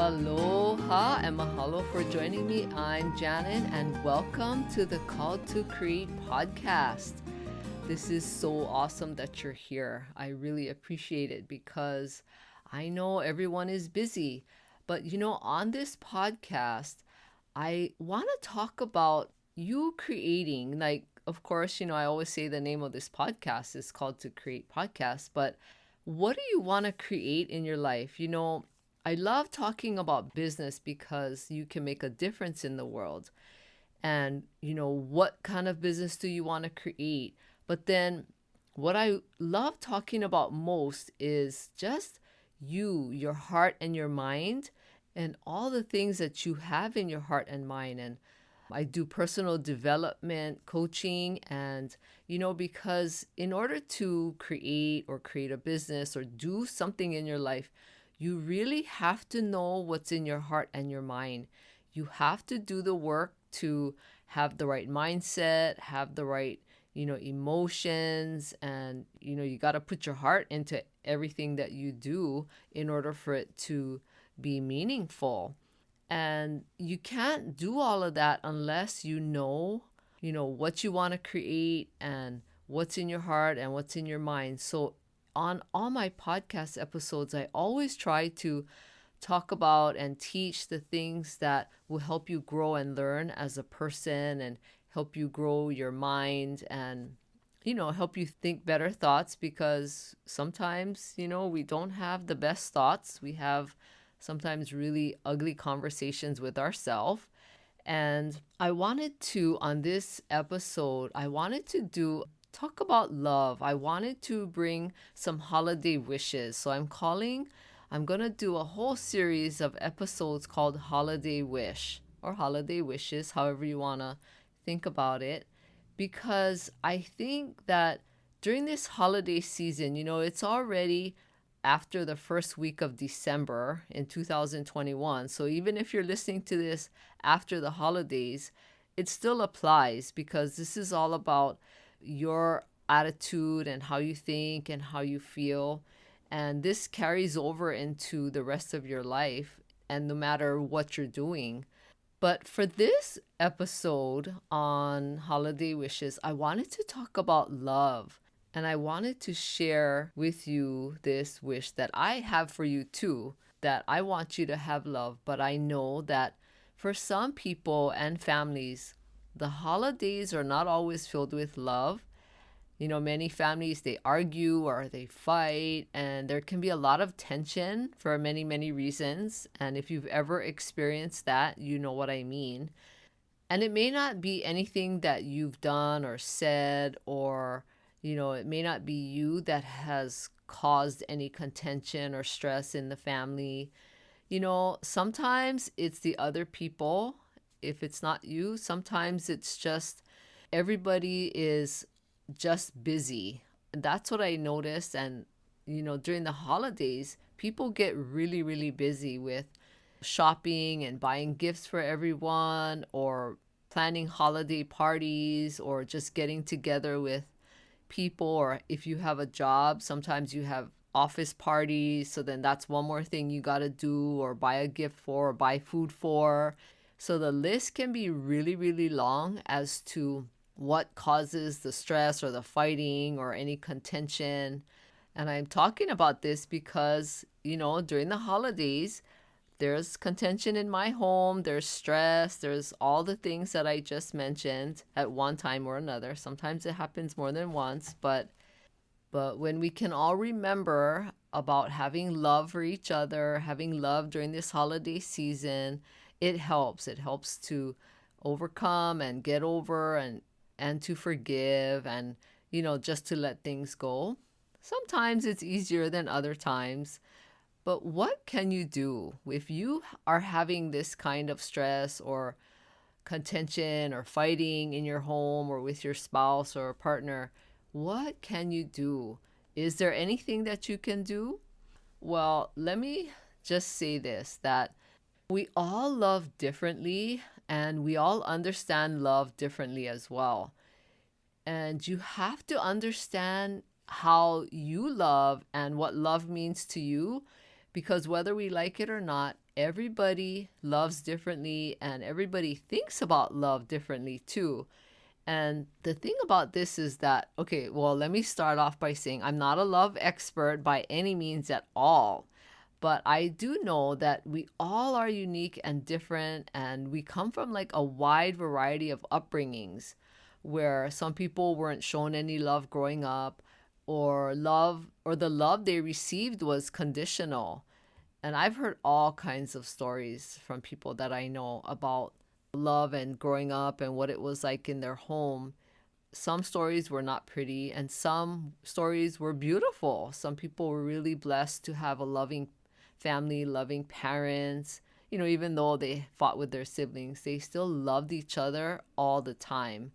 Aloha and mahalo for joining me. I'm Janet and welcome to the Call to Create podcast. This is so awesome that you're here. I really appreciate it because I know everyone is busy. But on this podcast, I want to talk about you creating, like, of course, I always say the name of this podcast is called to Create Podcast, but what do you want to create in your life? I love talking about business because you can make a difference in the world. And, what kind of business do you want to create? But then what I love talking about most is just your heart and your mind, and all the things that you have in your heart and mind. And I do personal development coaching, and because in order to create a business or do something in your life, you really have to know what's in your heart and your mind. You have to do the work to have the right mindset, have the right, emotions, and, you got to put your heart into everything that you do in order for it to be meaningful. And you can't do all of that unless what you want to create and what's in your heart and what's in your mind. So on all my podcast episodes, I always try to talk about and teach the things that will help you grow and learn as a person and help you grow your mind and, help you think better thoughts, because sometimes, we don't have the best thoughts. We have sometimes really ugly conversations with ourselves. And on this episode, I wanted to talk about love. I wanted to bring some holiday wishes. So I'm going to do a whole series of episodes called Holiday Wish or Holiday Wishes, however you want to think about it. Because I think that during this holiday season, it's already after the first week of December in 2021. So even if you're listening to this after the holidays, it still applies, because this is all about your attitude and how you think and how you feel. And this carries over into the rest of your life, and no matter what you're doing. But for this episode on holiday wishes, I wanted to talk about love. And I wanted to share with you this wish that I have for you too, that I want you to have love. But I know that for some people and families, the holidays are not always filled with love. Many families, they argue or they fight, and there can be a lot of tension for many, many reasons. And if you've ever experienced that, you know what I mean. And it may not be anything that you've done or said, or it may not be you that has caused any contention or stress in the family. Sometimes it's the other people. If it's not you, sometimes it's just everybody is just busy. That's what I noticed. And, during the holidays, people get really, really busy with shopping and buying gifts for everyone, or planning holiday parties, or just getting together with people. Or if you have a job, sometimes you have office parties, so then that's one more thing you got to do, or buy a gift for, or buy food for. So the list can be really, really long as to what causes the stress or the fighting or any contention. And I'm talking about this because, during the holidays, there's contention in my home, there's stress, there's all the things that I just mentioned at one time or another. Sometimes it happens more than once, but when we can all remember about having love for each other, having love during this holiday season, it helps. It helps to overcome and get over and to forgive and, just to let things go. Sometimes it's easier than other times. But what can you do if you are having this kind of stress or contention or fighting in your home or with your spouse or partner? What can you do? Is there anything that you can do? Well, let me just say this, that we all love differently, and we all understand love differently as well. And you have to understand how you love and what love means to you, because whether we like it or not, everybody loves differently and everybody thinks about love differently too. And the thing about this is that, okay, well, let me start off by saying I'm not a love expert by any means at all. But I do know that we all are unique and different, and we come from like a wide variety of upbringings where some people weren't shown any love growing up, or the love they received was conditional. And I've heard all kinds of stories from people that I know about love and growing up and what it was like in their home. Some stories were not pretty, and some stories were beautiful. Some people were really blessed to have a loving family, loving parents. Even though they fought with their siblings, they still loved each other all the time.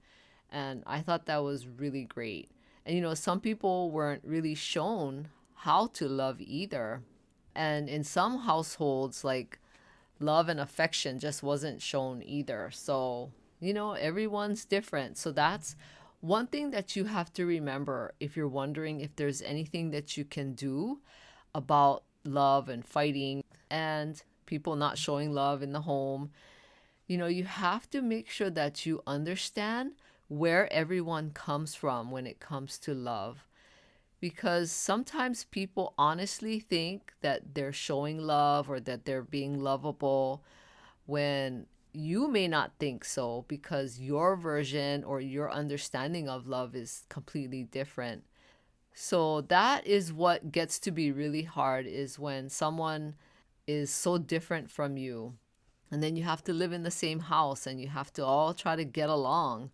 And I thought that was really great. And some people weren't really shown how to love either. And in some households, like love and affection just wasn't shown either. So, everyone's different. So that's one thing that you have to remember if you're wondering if there's anything that you can do about love and fighting and people not showing love in the home. You have to make sure that you understand where everyone comes from when it comes to love. Because sometimes people honestly think that they're showing love or that they're being lovable when you may not think so, because your version or your understanding of love is completely different. So that is what gets to be really hard, is when someone is so different from you. And then you have to live in the same house and you have to all try to get along.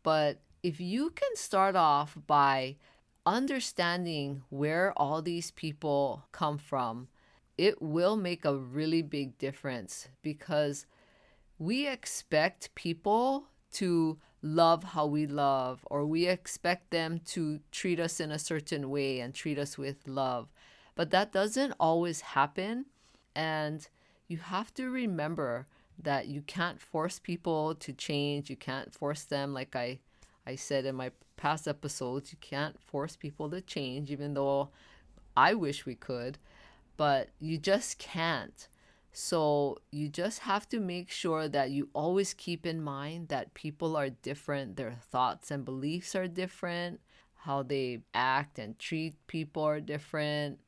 But if you can start off by understanding where all these people come from, it will make a really big difference, because we expect people to love how we love, or we expect them to treat us in a certain way and treat us with love. But that doesn't always happen. And you have to remember that you can't force people to change. You can't force them, like I said in my past episodes, you can't force people to change, even though I wish we could, but you just can't. So you just have to make sure that you always keep in mind that people are different, their thoughts and beliefs are different, how they act and treat people are different.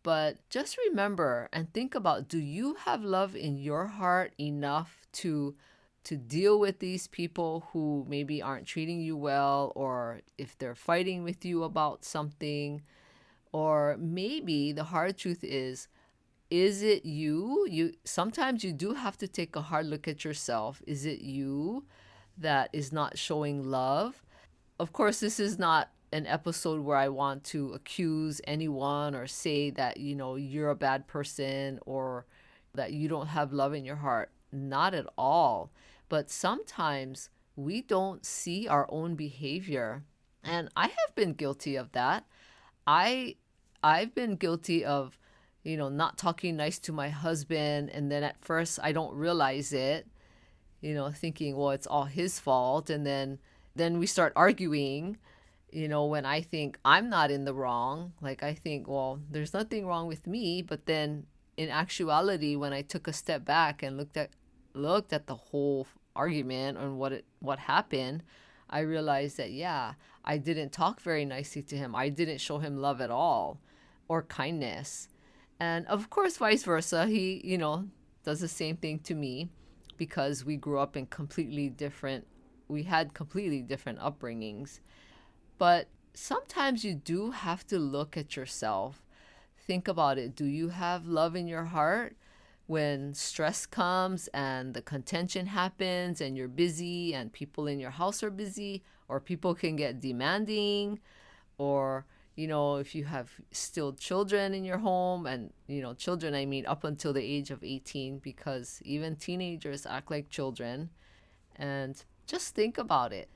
But just remember and think about, do you have love in your heart enough to deal with these people who maybe aren't treating you well, or if they're fighting with you about something? Or maybe the hard truth is it you sometimes you do have to take a hard look at yourself. Is it you that is not showing love? Of course, this is not an episode where I want to accuse anyone or say that, you're a bad person or that you don't have love in your heart. Not at all. But sometimes we don't see our own behavior. And I have been guilty of that. I've been guilty of, not talking nice to my husband, and then at first I don't realize it, thinking, well, it's all his fault, and then we start arguing, when I think I'm not in the wrong. Like, I think, well, there's nothing wrong with me, but then in actuality, when I took a step back and looked at the whole argument and what happened, I realized that, yeah, I didn't talk very nicely to him. I didn't show him love at all, or kindness. And of course, vice versa. He, does the same thing to me, because we grew up in we had completely different upbringings. But sometimes you do have to look at yourself. Think about it. Do you have love in your heart? When stress comes and the contention happens and you're busy and people in your house are busy, or people can get demanding, or if you have still children in your home, and children, I mean up until the age of 18, because even teenagers act like children. And just think about it.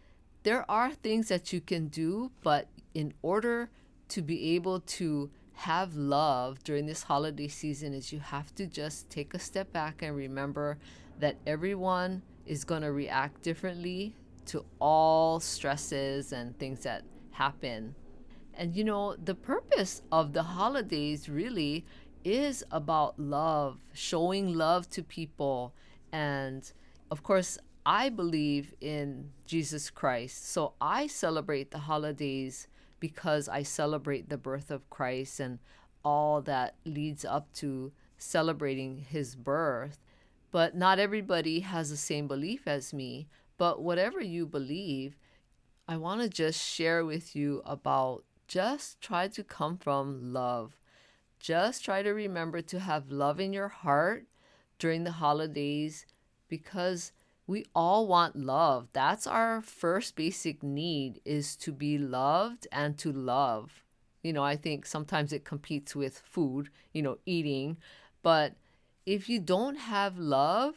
There are things that you can do, but in order to be able to have love during this holiday season, is you have to just take a step back and remember that everyone is going to react differently to all stresses and things that happen. And the purpose of the holidays really is about love, showing love to people. And of course, I believe in Jesus Christ. So I celebrate the holidays because I celebrate the birth of Christ and all that leads up to celebrating his birth. But not everybody has the same belief as me. But whatever you believe, I want to just share with you about just try to come from love. Just try to remember to have love in your heart during the holidays because we all want love. That's our first basic need is to be loved and to love. I think sometimes it competes with food, eating, but if you don't have love,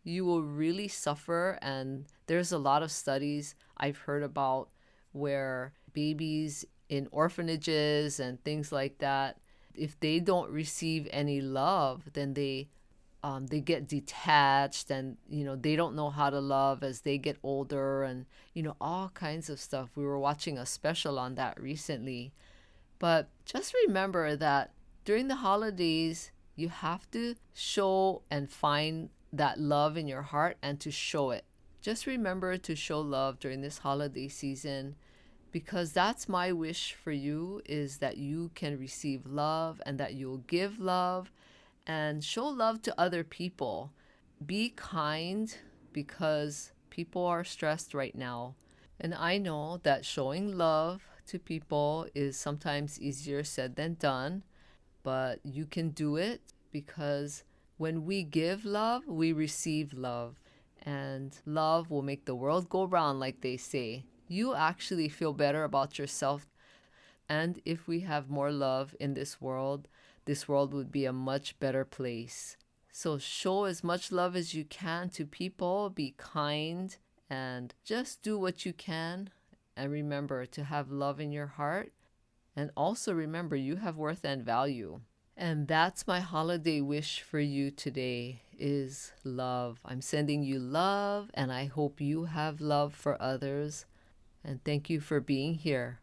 you will really suffer. And there's a lot of studies I've heard about where babies in orphanages and things like that, if they don't receive any love, then they get detached, and they don't know how to love as they get older, and all kinds of stuff. We were watching a special on that recently. But just remember that during the holidays, you have to show and find that love in your heart and to show it. Just remember to show love during this holiday season because that's my wish for you, is that you can receive love and that you'll give love and show love to other people. Be kind because people are stressed right now. And I know that showing love to people is sometimes easier said than done, but you can do it because when we give love, we receive love. And love will make the world go round, like they say. You actually feel better about yourself. And if we have more love in this world would be a much better place. So show as much love as you can to people, be kind, and just do what you can. And remember to have love in your heart. And also remember you have worth and value. And that's my holiday wish for you today is love. I'm sending you love, and I hope you have love for others. And thank you for being here.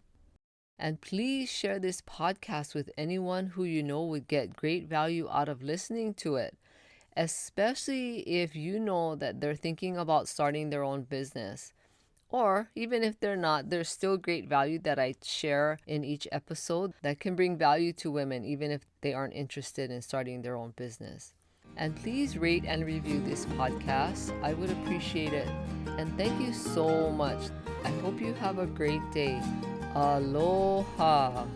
And please share this podcast with anyone who you know would get great value out of listening to it, especially if you know that they're thinking about starting their own business. Or even if they're not, there's still great value that I share in each episode that can bring value to women, even if they aren't interested in starting their own business. And please rate and review this podcast. I would appreciate it. And thank you so much. I hope you have a great day. Aloha.